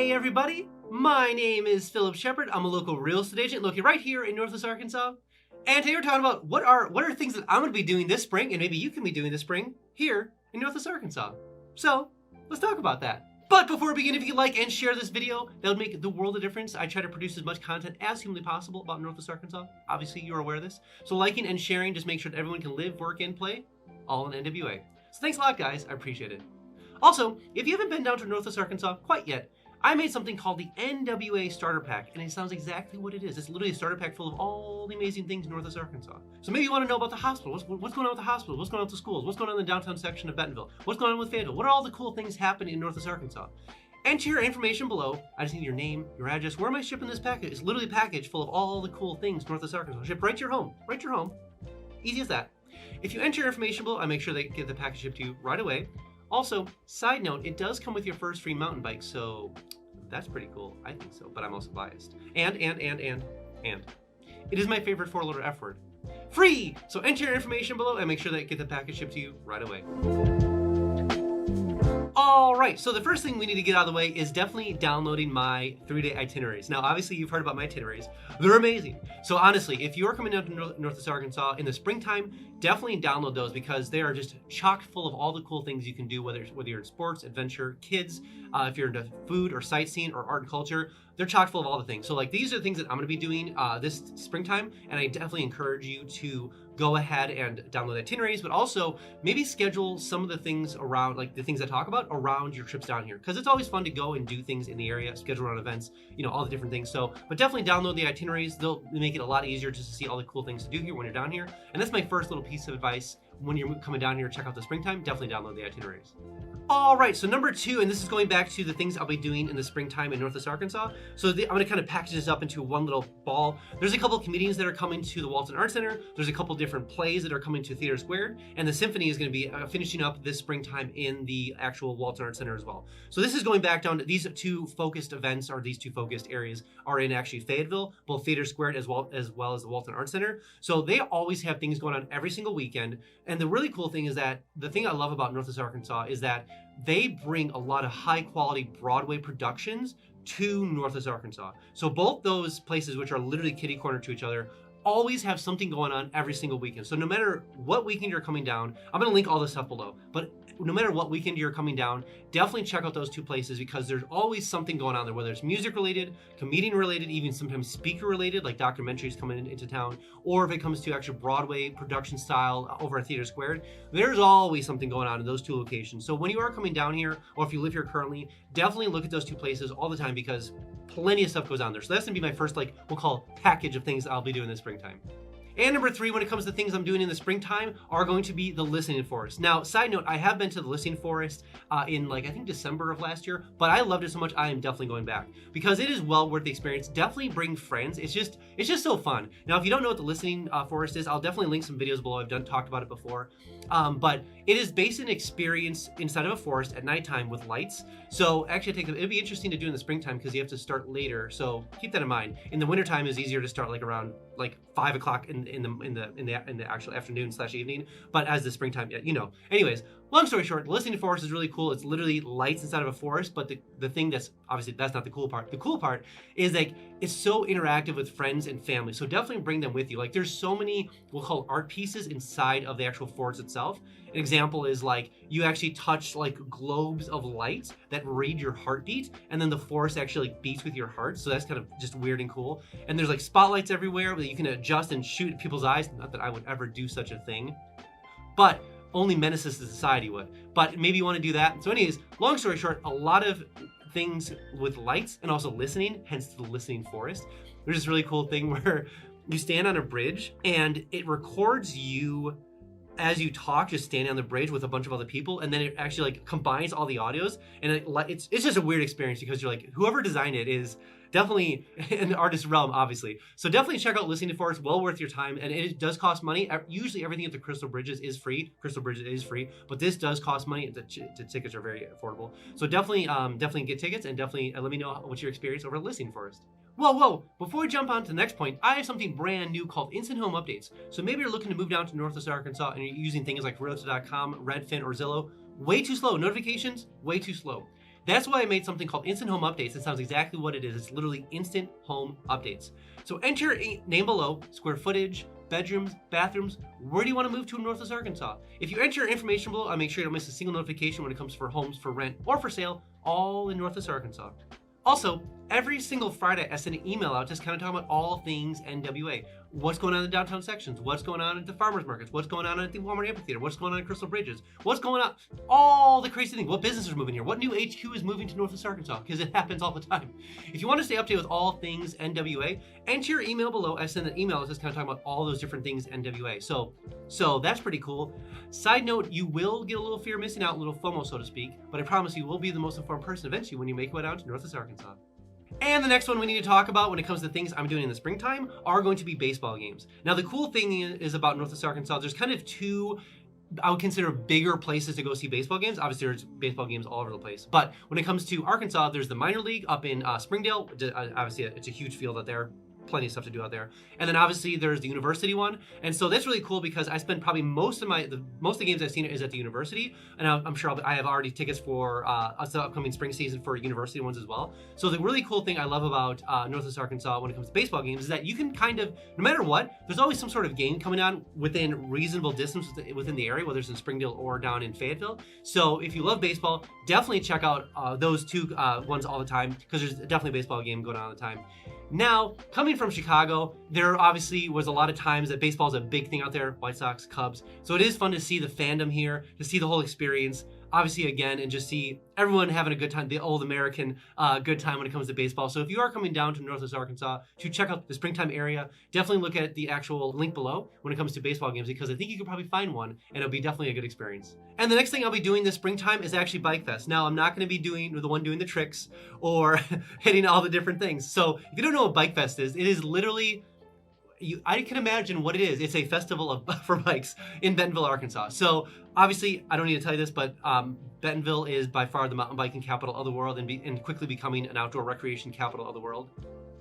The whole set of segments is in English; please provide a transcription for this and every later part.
Hey everybody, my name is Phillip Shepard. I'm a local real estate agent located right here in Northwest Arkansas. And today we're talking about what are things that I'm going to be doing this spring, and maybe you can be doing this spring here in Northwest Arkansas. So let's talk about that. But before we begin, if you like and share this video, that would make the world of difference. I try to produce as much content as humanly possible about Northwest Arkansas. Obviously, you're aware of this. So liking and sharing just make sure that everyone can live, work, and play all in NWA. So thanks a lot, guys. I appreciate it. Also, if you haven't been down to Northwest Arkansas quite yet, I made something called the NWA Starter Pack, and it sounds exactly what it is. It's literally a starter pack full of all the amazing things in Northwest Arkansas. So maybe you want to know about the hospital. What's going on with the hospital? What's going on with the schools? What's going on in the downtown section of Bentonville? What's going on with Fayetteville? What are all the cool things happening in Northwest Arkansas? Enter your information below. I just need your name, your address. Where am I shipping this package? It's literally a package full of all the cool things Northwest Arkansas. Ship right to your home. Right to your home. Easy as that. If you enter your information below, I make sure they get the package shipped to you right away. Also, side note, it does come with your first free mountain bike, so that's pretty cool. I think so, but I'm also biased. And. It is my favorite four-letter F word. Free! So enter your information below and make sure that get the package shipped to you right away. All right, so the first thing we need to get out of the way is definitely downloading my 3-day itineraries. Now, obviously, you've heard about my itineraries. They're amazing. So honestly, if you're coming down to Northwest Arkansas in the springtime, definitely download those because they are just chock full of all the cool things you can do, whether you're in sports, adventure, kids, if you're into food or sightseeing or art and culture, they're chock full of all the things. So like these are the things that I'm gonna be doing this springtime, and I definitely encourage you to go ahead and download itineraries, but also maybe schedule some of the things around, like the things I talk about around your trips down here. Because it's always fun to go and do things in the area, schedule around events, you know, all the different things. So, but definitely download the itineraries. They'll make it a lot easier just to see all the cool things to do here when you're down here. And that's my first little piece of advice. When you're coming down here to check out the springtime, definitely download the itineraries. All right, so number 2, and this is going back to the things I'll be doing in the springtime in Northwest Arkansas. So I'm gonna kind of package this up into one little ball. There's a couple of comedians that are coming to the Walton Art Center. There's a couple different plays that are coming to Theater Squared, and the symphony is gonna be finishing up this springtime in the actual Walton Art Center as well. So this is going back down to these two focused events, or these two focused areas are in actually Fayetteville, both Theater Squared as well as the Walton Art Center. So they always have things going on every single weekend. And the really cool thing is that the thing I love about Northwest Arkansas is that they bring a lot of high quality Broadway productions to Northwest Arkansas. So both those places, which are literally kitty corner to each other, always have something going on every single weekend. So no matter what weekend you're coming down, I'm gonna link all this stuff below, but no matter what weekend you're coming down, definitely check out those two places because there's always something going on there, whether it's music related, comedian related, even sometimes speaker related, like documentaries coming into town, or if it comes to actual Broadway production style over at Theater Squared, there's always something going on in those two locations. So when you are coming down here, or if you live here currently, definitely look at those two places all the time because plenty of stuff goes on there. So that's gonna be my first, like, we'll call package of things I'll be doing this springtime. And number 3, when it comes to things I'm doing in the springtime, are going to be the listening forest. Now, side note, I have been to the listening forest in I think December of last year, but I loved it so much I am definitely going back because it is well worth the experience. Definitely bring friends. It's just so fun. Now, if you don't know what the listening forest is, I'll definitely link some videos below. I've talked about it before, but it is based in experience inside of a forest at nighttime with lights. So actually, it'd be interesting to do in the springtime because you have to start later. So keep that in mind. In the wintertime, it's easier to start like around 5 o'clock in the actual afternoon / evening. But as the springtime, you know. Anyways, long story short, the listening forest is really cool. It's literally lights inside of a forest. But the thing that's obviously that's not the cool part. The cool part is like it's so interactive with friends and family. So definitely bring them with you. Like there's so many we'll call art pieces inside of the actual forest itself. An example is like you actually touch like globes of light that read your heartbeat, and then the forest actually like beats with your heart. So that's kind of just weird and cool. And there's like spotlights everywhere that you can adjust and shoot at people's eyes. Not that I would ever do such a thing, but only menaces to society would. But maybe you want to do that. So anyways, long story short, a lot of things with lights and also listening, hence the listening forest. There's this really cool thing where you stand on a bridge and it records you as you talk, just standing on the bridge with a bunch of other people, and then it actually like combines all the audios, and it's just a weird experience because you're like, whoever designed it is definitely in the artist realm, obviously. So definitely check out Listening Forest, well worth your time, and it does cost money. Usually everything at the Crystal Bridges is free. Crystal Bridges is free, but this does cost money. The tickets are very affordable. So definitely get tickets, and definitely let me know what's your experience over at Listening Forest. Whoa, before we jump on to the next point, I have something brand new called Instant Home Updates. So maybe you're looking to move down to Northwest Arkansas and you're using things like Realtor.com, Redfin, or Zillow. Way too slow. Notifications, way too slow. That's why I made something called Instant Home Updates. It sounds exactly what it is. It's literally instant home updates. So enter your name below, square footage, bedrooms, bathrooms, where do you want to move to in Northwest Arkansas? If you enter your information below, I'll make sure you don't miss a single notification when it comes for homes for rent or for sale, all in Northwest Arkansas. Also, every single Friday, I send an email out just kind of talking about all things NWA. What's going on in the downtown sections? What's going on at the farmers markets? What's going on at the Walmart Amphitheater? What's going on at Crystal Bridges? What's going on? All the crazy things. What businesses are moving here? What new HQ is moving to Northwest Arkansas? Because it happens all the time. If you want to stay updated with all things NWA, enter your email below. I send an email just kind of talking about all those different things NWA. So that's pretty cool. Side note, you will get a little fear of missing out, a little FOMO, so to speak, but I promise you will be the most informed person eventually when you make your way down to Northwest Arkansas. And the next one we need to talk about when it comes to things I'm doing in the springtime are going to be baseball games. Now, the cool thing is about Northwest Arkansas, there's kind of two, I would consider, bigger places to go see baseball games. Obviously, there's baseball games all over the place. But when it comes to Arkansas, there's the minor league up in Springdale. Obviously, it's a huge field out there. Plenty of stuff to do out there. And then obviously there's the university one. And so that's really cool because I spend probably most of the games I've seen is at the university. And I'm sure I have already tickets for the upcoming spring season for university ones as well. So the really cool thing I love about Northwest Arkansas when it comes to baseball games is that you can kind of, no matter what, there's always some sort of game coming on within reasonable distance within the area, whether it's in Springdale or down in Fayetteville. So if you love baseball, definitely check out those two ones all the time because there's definitely a baseball game going on all the time. Now, coming from Chicago, there obviously was a lot of times that baseball is a big thing out there, White Sox, Cubs. So it is fun to see the fandom here, to see the whole experience, obviously again, and just see everyone having a good time, the old American good time when it comes to baseball. So if you are coming down to Northwest Arkansas to check out the springtime area, definitely look at the actual link below when it comes to baseball games because I think you could probably find one and it'll be definitely a good experience. And the next thing I'll be doing this springtime is actually Bike Fest. Now, I'm not going to be doing the tricks or hitting all the different things. So if you don't know what Bike Fest is, it is literally, I can imagine what it is. It's a festival for bikes in Bentonville, Arkansas. So obviously, I don't need to tell you this, but Bentonville is by far the mountain biking capital of the world and quickly becoming an outdoor recreation capital of the world,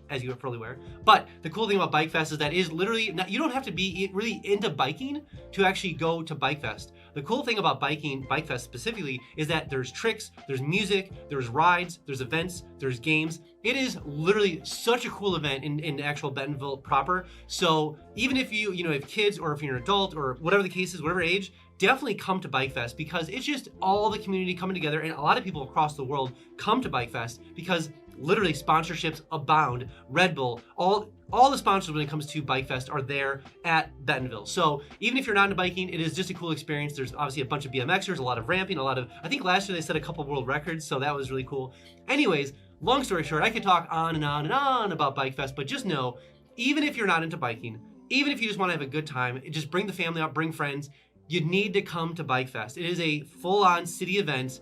as you are fully aware. But the cool thing about Bike Fest is that it is literally, you don't have to be really into biking to actually go to Bike Fest. The cool thing about Bike Fest specifically, is that there's tricks, there's music, there's rides, there's events, there's games. It is literally such a cool event in actual Bentonville proper. So even if you have kids or if you're an adult or whatever the case is, whatever age, definitely come to Bike Fest because it's just all the community coming together, and a lot of people across the world come to Bike Fest because literally sponsorships abound. Red Bull, all the sponsors when it comes to Bike Fest are there at Bentonville. So even if you're not into biking, it is just a cool experience. There's obviously a bunch of BMXers, a lot of ramping, I think last year they set a couple world records, so that was really cool. Anyways, long story short, I could talk on and on and on about Bike Fest, but just know, even if you're not into biking, even if you just want to have a good time, just bring the family out, bring friends, you need to come to Bike Fest. It is a full-on city event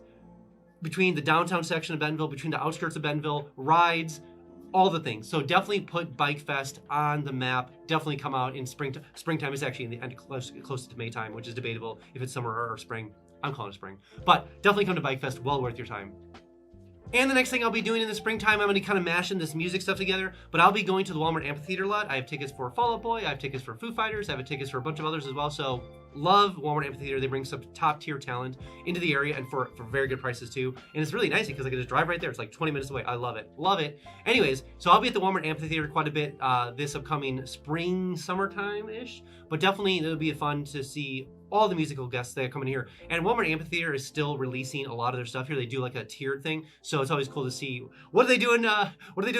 between the downtown section of Bentonville, between the outskirts of Bentonville, rides, all the things. So definitely put Bike Fest on the map. Definitely come out in springtime. Springtime is actually in the end, close to May time, which is debatable if it's summer or spring. I'm calling it spring. But definitely come to Bike Fest, well worth your time. And the next thing I'll be doing in the springtime, I'm going to kind of mashing this music stuff together, but I'll be going to the Walmart Amphitheater lot. I have tickets for Fall Out Boy, I have tickets for Foo Fighters, I have tickets for a bunch of others as well, so love Walmart Amphitheater. They bring some top tier talent into the area and for very good prices too. And it's really nice because I can just drive right there. It's like 20 minutes away. I love it. Love it. Anyways, so I'll be at the Walmart Amphitheater quite a bit this upcoming spring, summertime-ish, but definitely it'll be fun to see all the musical guests that come in here. And Walmart Amphitheater is still releasing a lot of their stuff here. They do like a tiered thing, so it's always cool to see what are they doing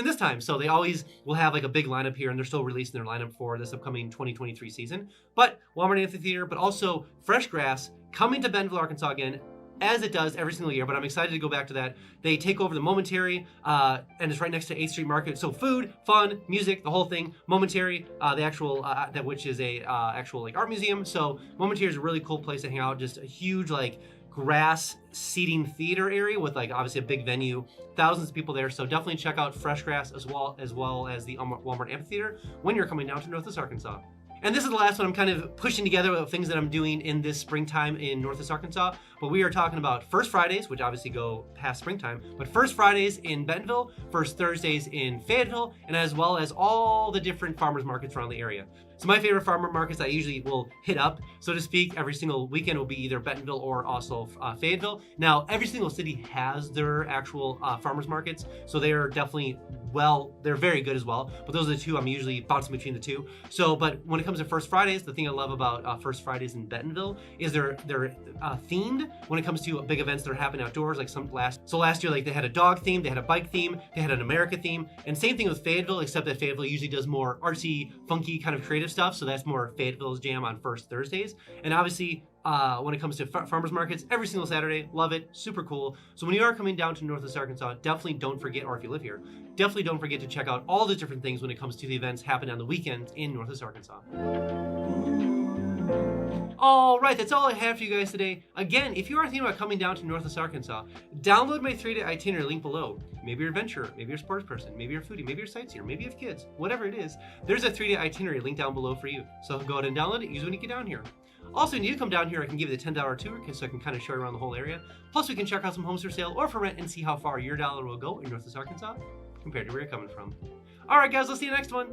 this time. So they always will have like a big lineup here, and they're still releasing their lineup for this upcoming 2023 season. But Walmart Amphitheater, but also Fresh Grass coming to Bentonville, Arkansas again, as it does every single year, but I'm excited to go back to that. They take over the Momentary, and it's right next to 8th Street Market. So food, fun, music, the whole thing. Momentary, the actual, which is a actual like art museum. So Momentary is a really cool place to hang out. Just a huge like grass seating theater area with like obviously a big venue, thousands of people there. So definitely check out Fresh Grass as well as the Walmart Amphitheater when you're coming down to Northwest Arkansas. And this is the last one I'm kind of pushing together of things that I'm doing in this springtime in Northwest Arkansas. But we are talking about First Fridays, which obviously go past springtime, but First Fridays in Bentonville, First Thursdays in Fayetteville, and as well as all the different farmers markets around the area. So my favorite farmer markets I usually will hit up, so to speak, every single weekend will be either Bentonville or also Fayetteville. Now, every single city has their actual farmers markets, so they are definitely, well, they're very good as well. But those are the two I'm usually bouncing between the two. So, but when it comes to First Fridays, the thing I love about First Fridays in Bentonville is they're themed when it comes to big events that are happening outdoors. Like last year, like they had a dog theme, they had a bike theme, they had an America theme, and same thing with Fayetteville, except that Fayetteville usually does more artsy, funky kind of creative stuff. So that's more Fayetteville's jam on First Thursdays. And obviously, when it comes to farmers markets, every single Saturday, love it, super cool. So when you are coming down to Northwest Arkansas, definitely don't forget, or if you live here, definitely don't forget to check out all the different things when it comes to the events happening on the weekends in Northwest Arkansas. All right, that's all I have for you guys today. Again, if you are thinking about coming down to Northwest Arkansas, download my 3-day itinerary link below. Maybe you're a adventurer, maybe you're a sports person, maybe you're a foodie, maybe you're a sightseer, maybe you have kids, whatever it is, there's a 3-day itinerary link down below for you. So go ahead and download it, use it when you get down here. Also, when you come down here, I can give you the $10 tour so I can kind of show you around the whole area. Plus, we can check out some homes for sale or for rent and see how far your dollar will go in Northwest Arkansas compared to where you're coming from. All right, guys, I'll see you next one.